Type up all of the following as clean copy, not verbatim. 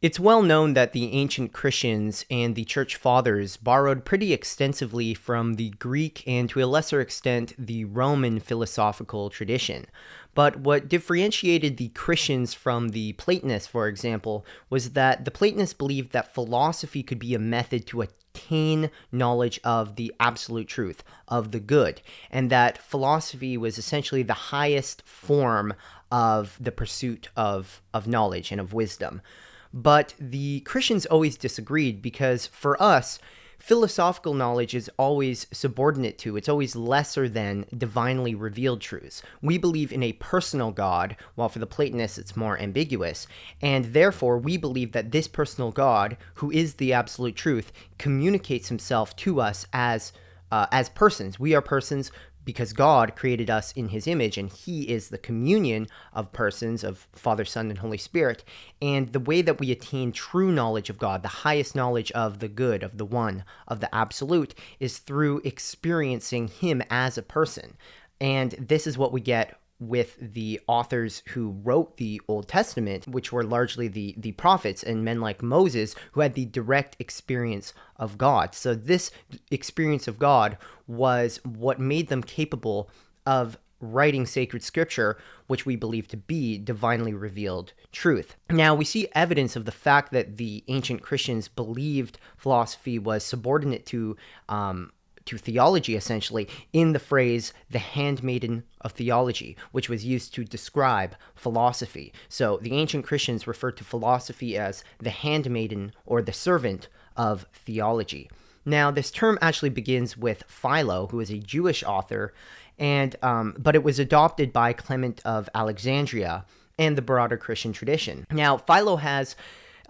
It's well known that the ancient Christians and the church fathers borrowed pretty extensively from the Greek and, to a lesser extent, the Roman philosophical tradition. But what differentiated the Christians from the Platonists, for example, was that the Platonists believed that philosophy could be a method to attain knowledge of the absolute truth, of the good, and that philosophy was essentially the highest form of the pursuit of knowledge and of wisdom. But the Christians always disagreed because for us, philosophical knowledge is always subordinate to, it's always lesser than divinely revealed truths. We believe in a personal God, while for the Platonists it's more ambiguous, and therefore we believe that this personal God, who is the absolute truth, communicates himself to us as persons. We are persons because God created us in his image, and he is the communion of persons, of Father, Son, and Holy Spirit. And the way that we attain true knowledge of God, the highest knowledge of the good, of the one, of the absolute, is through experiencing him as a person. And this is what we get with the authors who wrote the Old Testament, which were largely the prophets and men like Moses, who had the direct experience of God. So this experience of God was what made them capable of writing sacred scripture, which we believe to be divinely revealed truth. Now, we see evidence of the fact that the ancient Christians believed philosophy was subordinate to theology, essentially, in the phrase the handmaiden of theology, which was used to describe philosophy. So the ancient Christians referred to philosophy as the handmaiden or the servant of theology. Now, this term actually begins with Philo, who is a Jewish author, and but it was adopted by Clement of Alexandria and the broader Christian tradition. Now, Philo has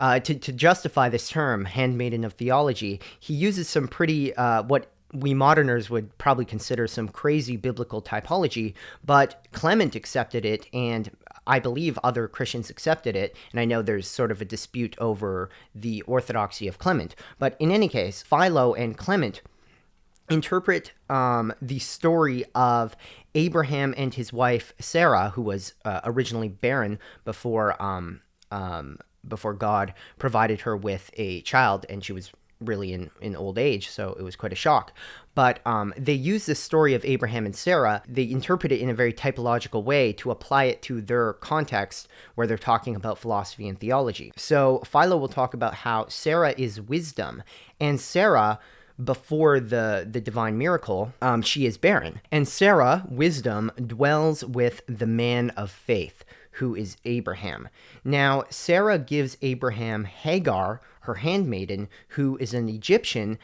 to justify this term, handmaiden of theology, he uses some pretty what we moderners would probably consider some crazy biblical typology, but Clement accepted it, and I believe other Christians accepted it, and I know there's sort of a dispute over the orthodoxy of Clement. But in any case, Philo and Clement interpret the story of Abraham and his wife Sarah, who was originally barren before God provided her with a child, and she was really in old age, so it was quite a shock. But they use this story of Abraham and Sarah, they interpret it in a very typological way to apply it to their context where they're talking about philosophy and theology. So Philo will talk about how Sarah is wisdom, and Sarah, before the divine miracle, she is barren. And Sarah, wisdom, dwells with the man of faith, who is Abraham. Now, Sarah gives Abraham Hagar, her handmaiden, who is an Egyptian,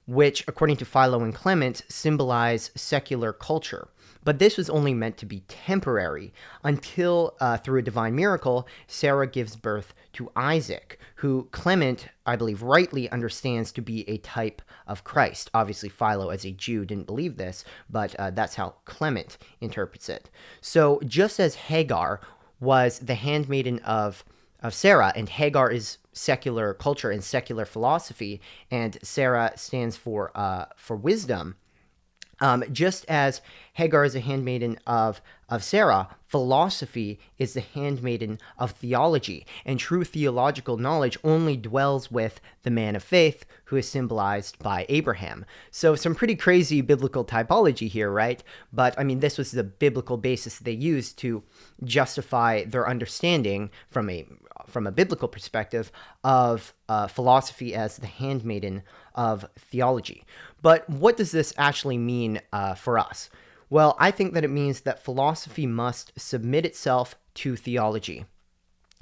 which, according to Philo and Clement, symbolize secular culture. But this was only meant to be temporary until, through a divine miracle, Sarah gives birth to Isaac, who Clement, I believe, rightly understands to be a type of Christ. Obviously, Philo, as a Jew, didn't believe this, but that's how Clement interprets it. So just as Hagar was the handmaiden of Sarah, and Hagar is secular culture and secular philosophy, and Sarah stands for wisdom. Just as Hagar is a handmaiden of Sarah, philosophy is the handmaiden of theology, and true theological knowledge only dwells with the man of faith, who is symbolized by Abraham. So some pretty crazy biblical typology here, right? But I mean, this was the biblical basis they used to justify their understanding from a biblical perspective of philosophy as the handmaiden of theology. But what does this actually mean for us? Well, I think that it means that philosophy must submit itself to theology.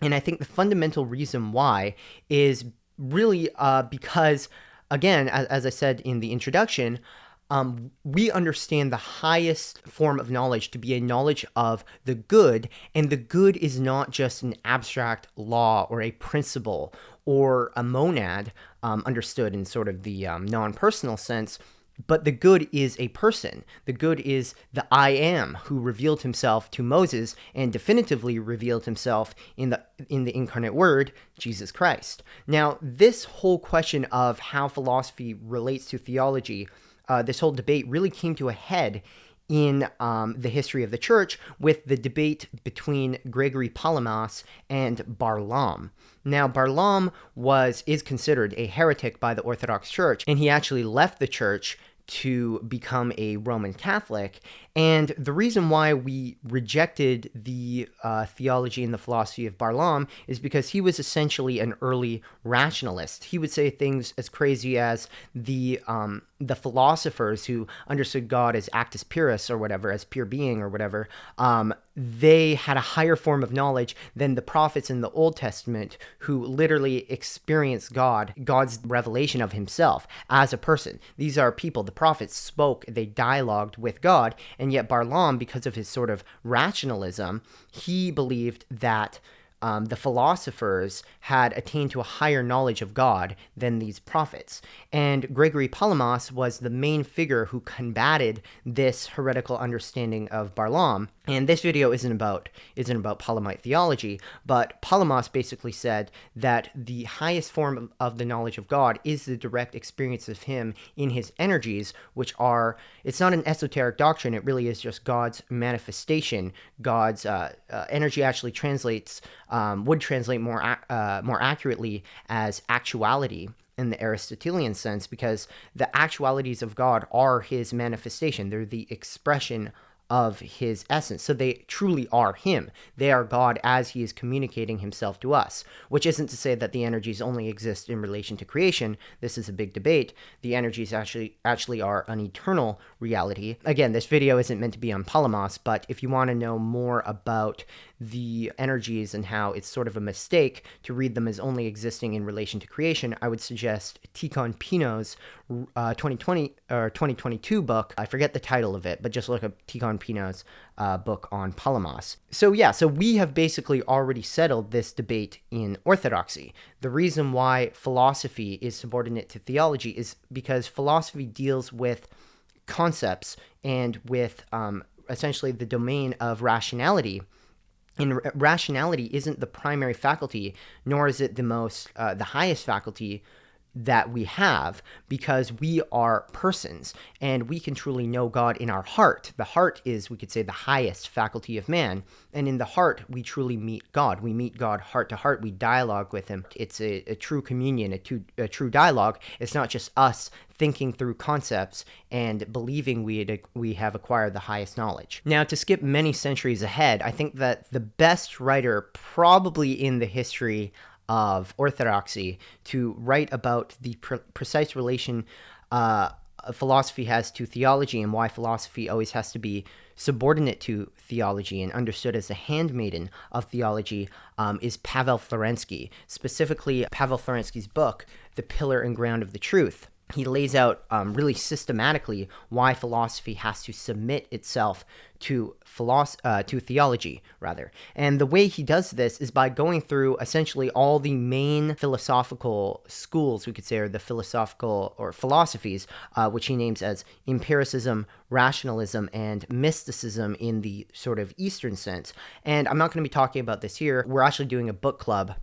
And I think the fundamental reason why is really because, again, as I said in the introduction, we understand the highest form of knowledge to be a knowledge of the good, and the good is not just an abstract law or a principle or a monad, understood in sort of the non-personal sense, but the good is a person. The good is the I Am, who revealed himself to Moses and definitively revealed himself in the incarnate Word, Jesus Christ. Now, this whole question of how philosophy relates to theology, this whole debate really came to a head in the history of the church with the debate between Gregory Palamas and Barlaam. Now, Barlaam is considered a heretic by the Orthodox Church, and he actually left the church to become a Roman Catholic. And the reason why we rejected the theology and the philosophy of Barlaam is because he was essentially an early rationalist. He would say things as crazy as the philosophers who understood God as actus purus or whatever, as pure being or whatever, they had a higher form of knowledge than the prophets in the Old Testament who literally experienced God's revelation of himself as a person. These are people, the prophets spoke, they dialogued with God, and yet Barlaam, because of his sort of rationalism, he believed that the philosophers had attained to a higher knowledge of God than these prophets. And Gregory Palamas was the main figure who combated this heretical understanding of Barlaam. And this video isn't about Palamite theology, but Palamas basically said that the highest form of the knowledge of God is the direct experience of him in his energies, which are, it's not an esoteric doctrine, it really is just God's manifestation. God's energy actually would translate more accurately as actuality in the Aristotelian sense, because the actualities of God are his manifestation. They're the expression of his essence. So they truly are him. They are God as he is communicating himself to us, which isn't to say that the energies only exist in relation to creation. This is a big debate. The energies actually are an eternal reality. Again, this video isn't meant to be on Palamas, but if you want to know more about the energies and how it's sort of a mistake to read them as only existing in relation to creation, I would suggest Tikhon Pino's 2020 or 2022 book. I forget the title of it, but just look up Tikhon Pino's book on Palamas. So we have basically already settled this debate in Orthodoxy. The reason why philosophy is subordinate to theology is because philosophy deals with concepts and with essentially the domain of rationality. And rationality isn't the primary faculty, nor is it the highest faculty that we have, because we are persons and we can truly know God in our heart. The heart is, we could say, the highest faculty of man, and in the heart we truly meet God. We meet God heart to heart. We dialogue with him. It's a true communion, a true dialogue. It's not just us thinking through concepts and believing we have acquired the highest knowledge. Now, to skip many centuries ahead, I think that the best writer probably in the history of Orthodoxy to write about the precise relation philosophy has to theology and why philosophy always has to be subordinate to theology and understood as the handmaiden of theology is Pavel Florensky. Specifically, Pavel Florensky's book, The Pillar and Ground of the Truth. He lays out really systematically why philosophy has to submit itself to theology, rather. And the way he does this is by going through essentially all the main philosophical schools, we could say, or the philosophical or philosophies, which he names as empiricism, rationalism, and mysticism in the sort of Eastern sense. And I'm not going to be talking about this here. We're actually doing a book club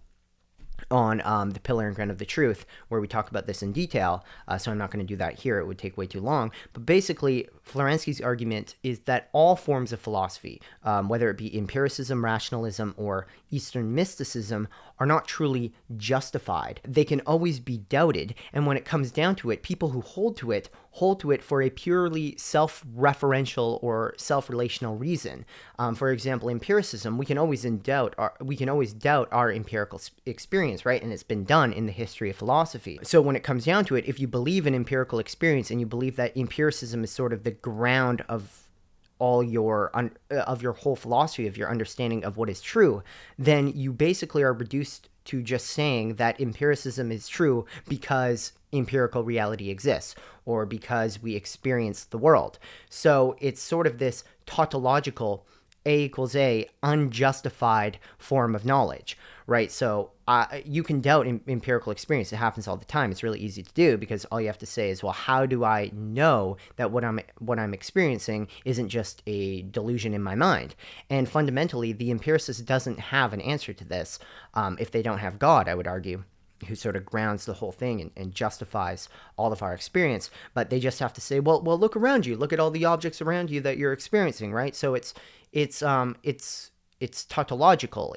on The Pillar and Ground of the Truth, where we talk about this in detail, so I'm not going to do that here. It would take way too long. But basically, Florensky's argument is that all forms of philosophy, whether it be empiricism, rationalism, or Eastern mysticism, are not truly justified. They can always be doubted, and when it comes down to it, people who hold to it for a purely self-referential or self-relational reason. For example, empiricism, we can always doubt our empirical experience, right? And it's been done in the history of philosophy. So when it comes down to it, if you believe in empirical experience and you believe that empiricism is sort of the ground of all your whole philosophy, of your understanding of what is true, then you basically are reduced to just saying that empiricism is true because empirical reality exists, or because we experience the world. So it's sort of this tautological A equals A, unjustified form of knowledge, right? So you can doubt empirical experience. It happens all the time. It's really easy to do, because all you have to say is, well, how do I know that what I'm experiencing isn't just a delusion in my mind? And fundamentally, the empiricist doesn't have an answer to this if they don't have God, I would argue. who sort of grounds the whole thing and justifies all of our experience. But they just have to say, well, look around you, look at all the objects around you that you're experiencing, right? So it's tautological.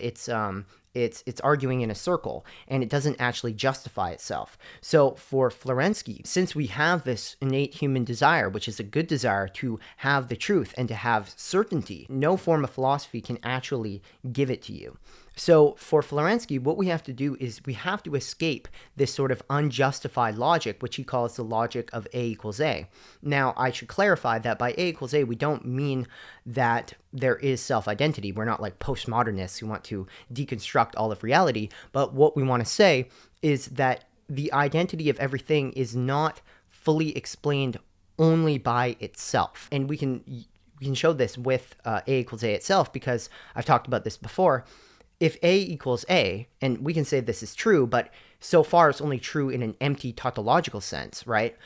It's arguing in a circle, and it doesn't actually justify itself. So for Florensky, since we have this innate human desire, which is a good desire to have the truth and to have certainty, no form of philosophy can actually give it to you. So for Florensky, what we have to do is we have to escape this sort of unjustified logic, which he calls the logic of A equals A. Now, I should clarify that by A equals A, we don't mean that there is self-identity. We're not like postmodernists who want to deconstruct all of reality. But what we want to say is that the identity of everything is not fully explained only by itself. And we can show this with A equals A itself, because I've talked about this before. If A equals A, and we can say this is true, but so far it's only true in an empty tautological sense, right?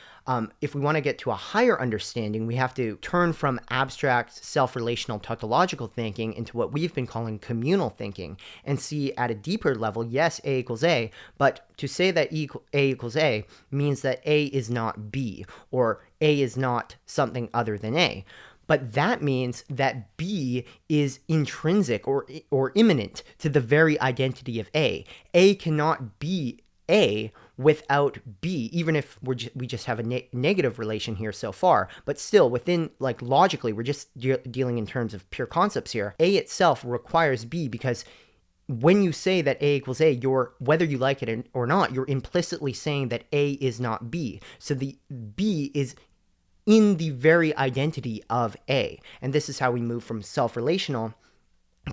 If we want to get to a higher understanding, we have to turn from abstract self-relational tautological thinking into what we've been calling communal thinking and see at a deeper level, yes, A equals A, but to say that A equals A means that A is not B, or A is not something other than A. But that means that B is intrinsic or immanent to the very identity of A. A cannot be A without B, even if we just have a negative relation here so far. But still, within, like, logically, we're just dealing in terms of pure concepts here. A itself requires B, because when you say that A equals A, whether you like it or not, you're implicitly saying that A is not B. So the B is in the very identity of A. And this is how we move from self-relational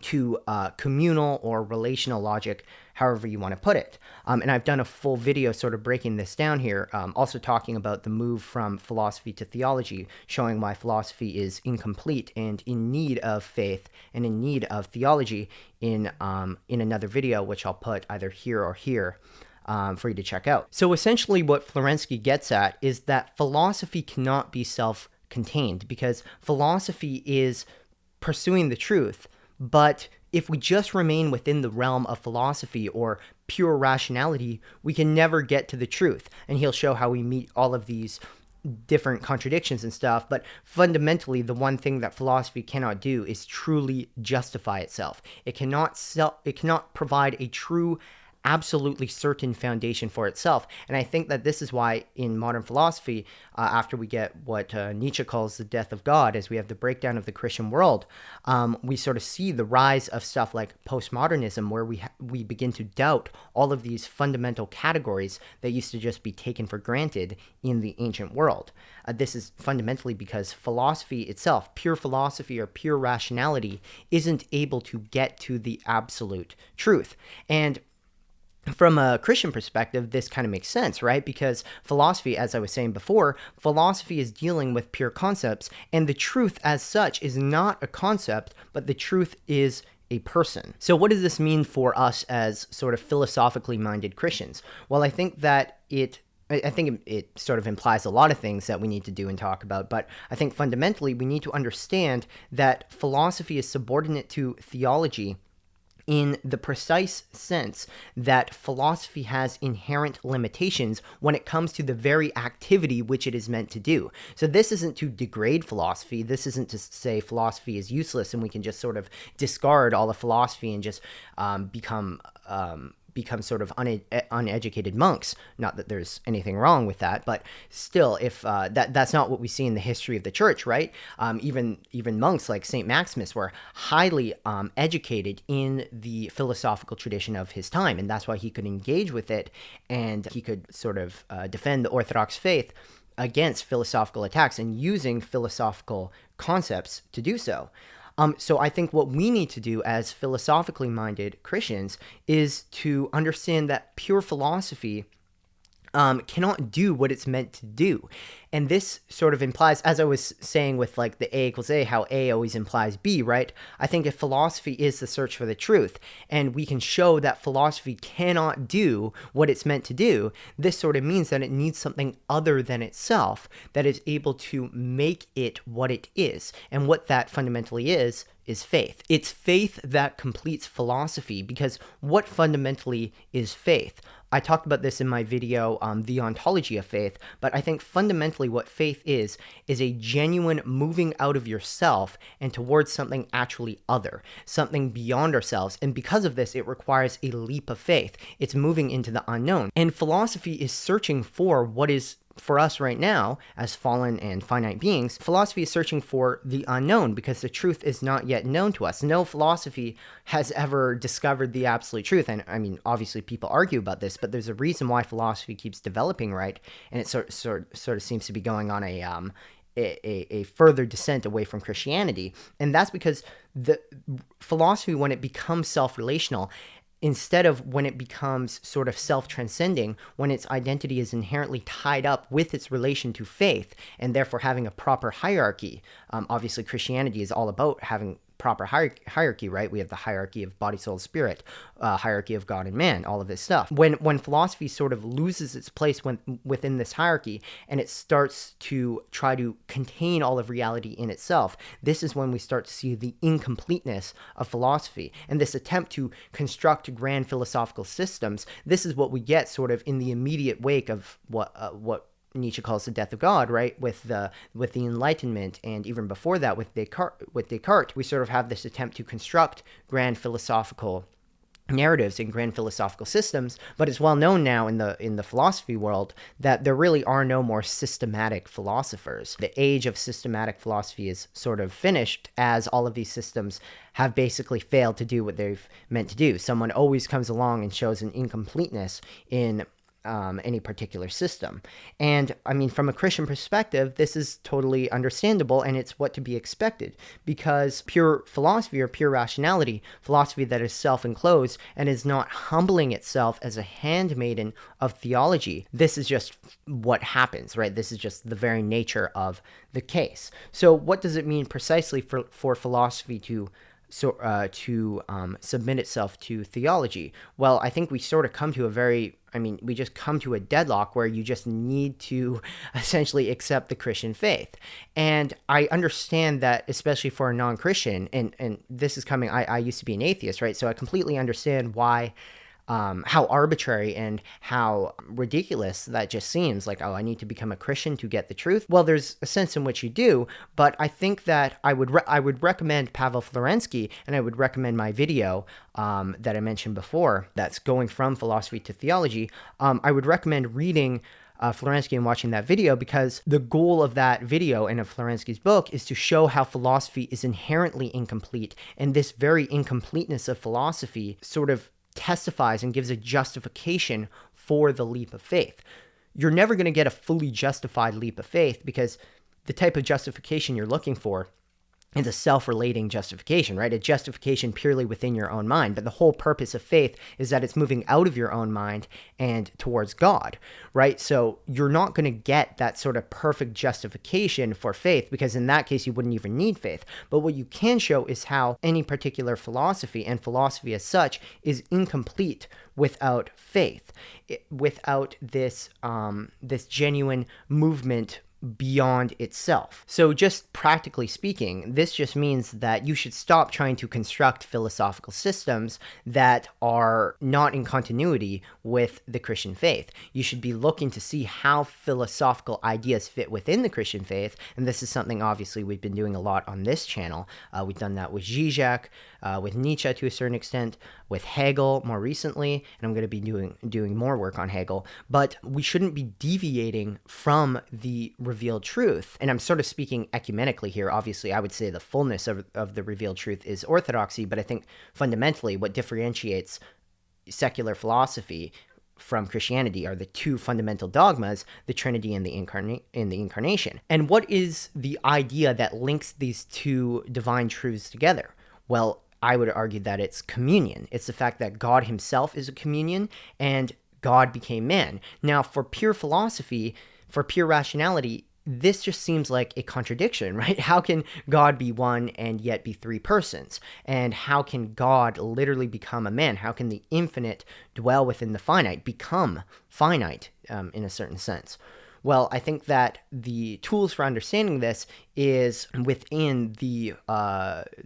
to communal or relational logic, however you want to put it. And I've done a full video sort of breaking this down here, also talking about the move from philosophy to theology, showing why philosophy is incomplete and in need of faith and in need of theology in another video, which I'll put either here or here. For you to check out. So essentially what Florensky gets at is that philosophy cannot be self-contained, because philosophy is pursuing the truth, but if we just remain within the realm of philosophy or pure rationality, we can never get to the truth. And he'll show how we meet all of these different contradictions and stuff, but fundamentally the one thing that philosophy cannot do is truly justify itself. It cannot provide a true, absolutely certain foundation for itself. And I think that this is why in modern philosophy, after we get what Nietzsche calls the death of God, as we have the breakdown of the Christian world, we sort of see the rise of stuff like postmodernism, where we begin to doubt all of these fundamental categories that used to just be taken for granted in the ancient world. This is fundamentally because philosophy itself, pure philosophy or pure rationality, isn't able to get to the absolute truth. And from a Christian perspective, this kind of makes sense, right? Because philosophy, as I was saying before, philosophy is dealing with pure concepts, and the truth as such is not a concept, but the truth is a person. So what does this mean for us as sort of philosophically minded Christians? Well, I think that it sort of implies a lot of things that we need to do and talk about, but I think fundamentally we need to understand that philosophy is subordinate to theology in the precise sense that philosophy has inherent limitations when it comes to the very activity which it is meant to do. So this isn't to degrade philosophy. This isn't to say philosophy is useless and we can just sort of discard all of philosophy and just become sort of uneducated monks. Not that there's anything wrong with that, but still, if that's not what we see in the history of the church, right? Even monks like Saint Maximus were highly educated in the philosophical tradition of his time, and that's why he could engage with it, and he could sort of defend the Orthodox faith against philosophical attacks and using philosophical concepts to do so. So I think what we need to do as philosophically minded Christians is to understand that pure philosophy cannot do what it's meant to do. And this sort of implies, as I was saying with like the A equals A, how A always implies B, right? I think if philosophy is the search for the truth, and we can show that philosophy cannot do what it's meant to do, this sort of means that it needs something other than itself that is able to make it what it is. And what that fundamentally is faith. It's faith that completes philosophy, because what fundamentally is faith? I talked about this in my video, The Ontology of Faith, but I think fundamentally what faith is a genuine moving out of yourself and towards something actually other, something beyond ourselves. And because of this, it requires a leap of faith. It's moving into the unknown. And philosophy is searching for what is, for us right now, as fallen and finite beings, philosophy is searching for the unknown because the truth is not yet known to us. No philosophy has ever discovered the absolute truth. And I mean, obviously people argue about this, but there's a reason why philosophy keeps developing, right? And it sort of seems to be going on a further descent away from Christianity. And that's because the philosophy, when it becomes self-relational, instead of when it becomes sort of self-transcending, when its identity is inherently tied up with its relation to faith, and therefore having a proper hierarchy. Obviously, Christianity is all about having proper hierarchy, right? We have the hierarchy of body, soul, spirit, hierarchy of God and man, all of this stuff. When philosophy sort of loses its place within this hierarchy and it starts to try to contain all of reality in itself, this is when we start to see the incompleteness of philosophy. And this attempt to construct grand philosophical systems, this is what we get sort of in the immediate wake of what Nietzsche calls the death of God, right? With the Enlightenment, and even before that with Descartes, we sort of have this attempt to construct grand philosophical narratives and grand philosophical systems. But it's well known now in the philosophy world that there really are no more systematic philosophers. The age of systematic philosophy is sort of finished, as all of these systems have basically failed to do what they've meant to do. Someone always comes along and shows an incompleteness in any particular system. And I mean, from a Christian perspective, this is totally understandable, and it's what to be expected, because pure philosophy or pure rationality, philosophy that is self-enclosed and is not humbling itself as a handmaiden of theology, this is just what happens, right? This is just the very nature of the case. So what does it mean precisely for philosophy to submit itself to theology? Well, I think we sort of come to we just come to a deadlock where you just need to essentially accept the Christian faith. And I understand that, especially for a non-Christian, and this is coming, I used to be an atheist, right? So I completely understand why, how arbitrary and how ridiculous that just seems. Like, oh, I need to become a Christian to get the truth. Well, there's a sense in which you do, but I think that I would recommend Pavel Florensky, and I would recommend my video that I mentioned before, that's going from philosophy to theology. I would recommend reading Florensky and watching that video, because the goal of that video and of Florensky's book is to show how philosophy is inherently incomplete, and this very incompleteness of philosophy sort of testifies and gives a justification for the leap of faith. You're never going to get a fully justified leap of faith, because the type of justification you're looking for is a self-relating justification, right? A justification purely within your own mind. But the whole purpose of faith is that it's moving out of your own mind and towards God, right? So you're not going to get that sort of perfect justification for faith, because in that case, you wouldn't even need faith. But what you can show is how any particular philosophy, and philosophy as such, is incomplete without faith, without this genuine movement beyond itself. So just practically speaking, this just means that you should stop trying to construct philosophical systems that are not in continuity with the Christian faith. You should be looking to see how philosophical ideas fit within the Christian faith, and this is something obviously we've been doing a lot on this channel. We've done that with Zizek, with Nietzsche to a certain extent, with Hegel more recently, and I'm going to be doing more work on Hegel. But we shouldn't be deviating from the revealed truth. And I'm sort of speaking ecumenically here. Obviously, I would say the fullness of the revealed truth is orthodoxy, but I think fundamentally what differentiates secular philosophy from Christianity are the two fundamental dogmas, the Trinity and the Incarnation. And what is the idea that links these two divine truths together? Well, I would argue that it's communion. It's the fact that God himself is a communion, and God became man. Now, for pure philosophy, for pure rationality, this just seems like a contradiction, right? How can God be one and yet be three persons? And how can God literally become a man? How can the infinite dwell within the finite, become finite in a certain sense? Well, I think that the tools for understanding this is within the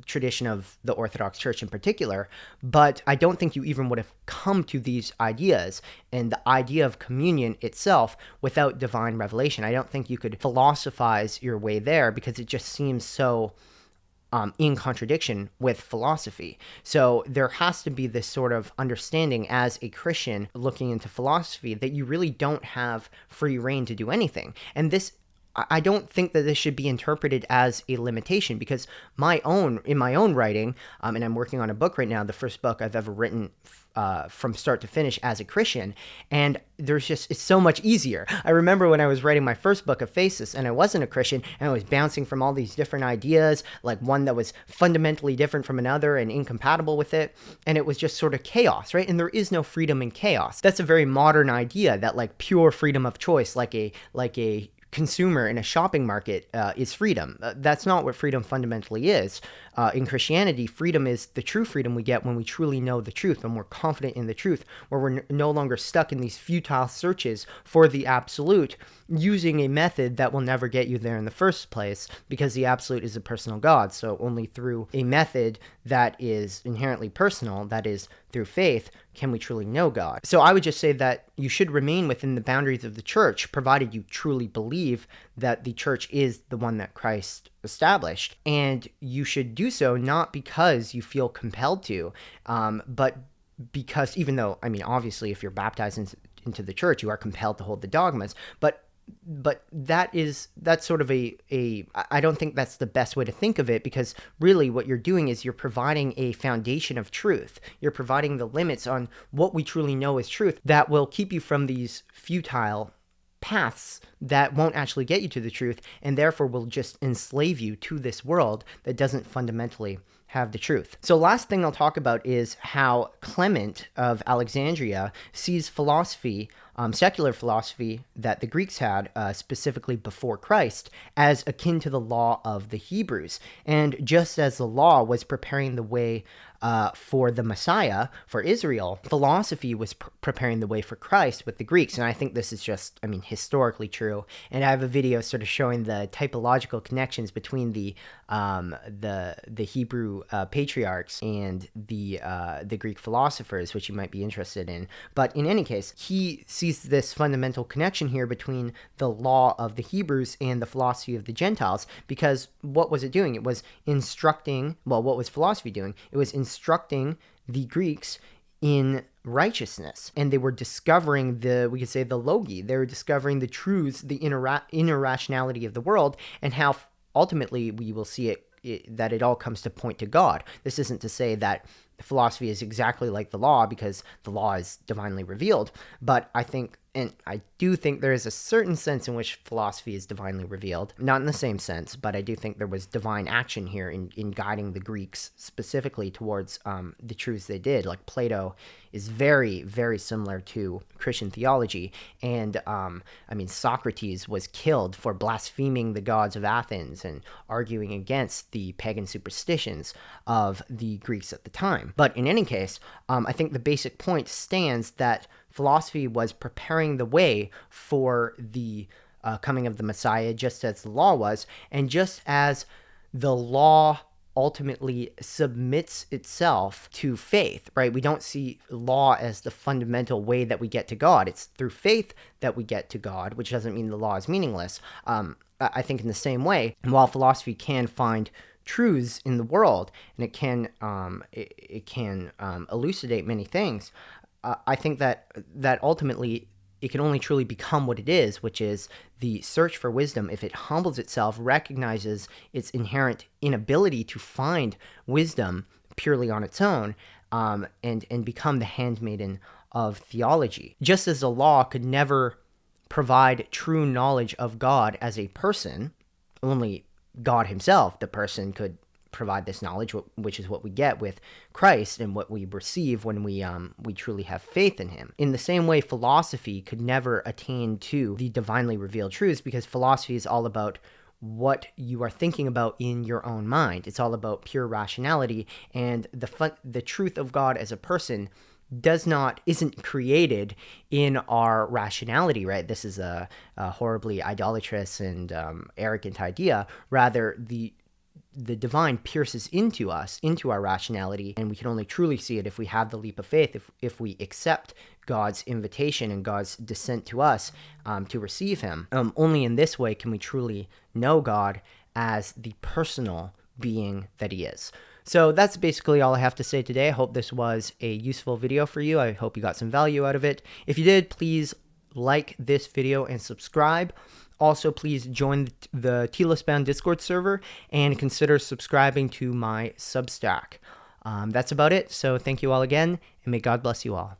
tradition of the Orthodox Church in particular, but I don't think you even would have come to these ideas and the idea of communion itself without divine revelation. I don't think you could philosophize your way there because it just seems so in contradiction with philosophy. So there has to be this sort of understanding as a Christian looking into philosophy that you really don't have free reign to do anything. And this, I don't think that this should be interpreted as a limitation, because in my own writing, and I'm working on a book right now, the first book I've ever written from start to finish as a Christian, and it's so much easier. I remember when I was writing my first book of Phasis and I wasn't a Christian and I was bouncing from all these different ideas, like one that was fundamentally different from another and incompatible with it, and it was just sort of chaos, right? And there is no freedom in chaos. That's a very modern idea, that like pure freedom of choice, like a consumer in a shopping market is freedom. That's not what freedom fundamentally is. In Christianity, freedom is the true freedom we get when we truly know the truth, when we're confident in the truth, where we're no longer stuck in these futile searches for the absolute, using a method that will never get you there in the first place, because the absolute is a personal God. So only through a method that is inherently personal, that is through faith, can we truly know God. So I would just say that you should remain within the boundaries of the church, provided you truly believe that the church is the one that Christ established. And you should do so not because you feel compelled to, but because, even though, I mean, obviously, if you're baptized into the church, you are compelled to hold the dogmas, but that's sort of I don't think that's the best way to think of it, because really what you're doing is you're providing a foundation of truth. You're providing the limits on what we truly know is truth that will keep you from these futile paths that won't actually get you to the truth, and therefore will just enslave you to this world that doesn't fundamentally have the truth. So last thing I'll talk about is how Clement of Alexandria sees philosophy, secular philosophy that the Greeks had, specifically before Christ, as akin to the law of the Hebrews. And just as the law was preparing the way for the Messiah, for Israel, philosophy was preparing the way for Christ with the Greeks. And I think this is just, historically true. And I have a video sort of showing the typological connections between the Hebrew patriarchs and the Greek philosophers, which you might be interested in. But in any case, he sees this fundamental connection here between the law of the Hebrews and the philosophy of the Gentiles, because what was it doing? It was instructing, what was philosophy doing? It was instructing the Greeks in righteousness, and they were discovering we could say the logi. They were discovering the truths, the inner rationality of the world, and how ultimately we will see that it all comes to point to God. This isn't to say that philosophy is exactly like the law, because the law is divinely revealed, but I do think there is a certain sense in which philosophy is divinely revealed. Not in the same sense, but I do think there was divine action here in guiding the Greeks specifically towards the truths they did. Like Plato is very, very similar to Christian theology. And Socrates was killed for blaspheming the gods of Athens and arguing against the pagan superstitions of the Greeks at the time. But in any case, I think the basic point stands that philosophy was preparing the way for the coming of the Messiah, just as the law was, and just as the law ultimately submits itself to faith, right? We don't see law as the fundamental way that we get to God. It's through faith that we get to God, which doesn't mean the law is meaningless. I think in the same way, while philosophy can find truths in the world, and it can elucidate many things, I think that ultimately it can only truly become what it is, which is the search for wisdom, if it humbles itself, recognizes its inherent inability to find wisdom purely on its own, and become the handmaiden of theology. Just as the law could never provide true knowledge of God as a person, only God himself, the person, could provide this knowledge, which is what we get with Christ and what we receive when we truly have faith in him. In the same way, philosophy could never attain to the divinely revealed truths, because philosophy is all about what you are thinking about in your own mind. It's all about pure rationality, and the truth of God as a person isn't created in our rationality, right? This is a horribly idolatrous and arrogant idea. Rather, the divine pierces into us, into our rationality, and we can only truly see it if we have the leap of faith, if we accept God's invitation and God's descent to us to receive him. Only in this way can we truly know God as the personal being that he is. So that's basically all I have to say today. I hope this was a useful video for you. I hope you got some value out of it. If you did, please like this video and subscribe. Also, please join the Telos Bound Discord server and consider subscribing to my Substack. That's about it. So thank you all again, and may God bless you all.